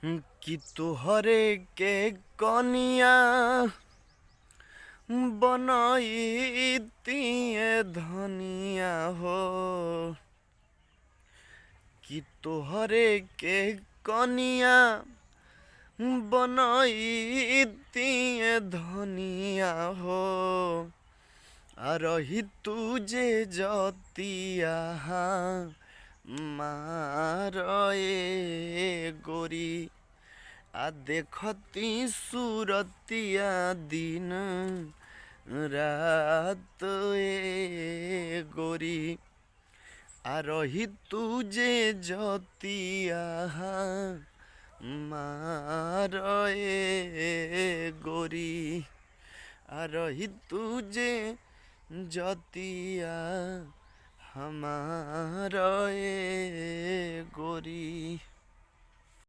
कि तोहरे के कनिया बनैतिए धनिया हो। कि तोहरे के कनिया बनैतिए धनिया हो। आ रही तुझे जतिया मारे गोरी। आ देखती सूरतिया दिन रात ए गोरी। आ रही तुझे जतिया मारे गोरी। आ रही तुझे जतिया हमारा ए गोरी।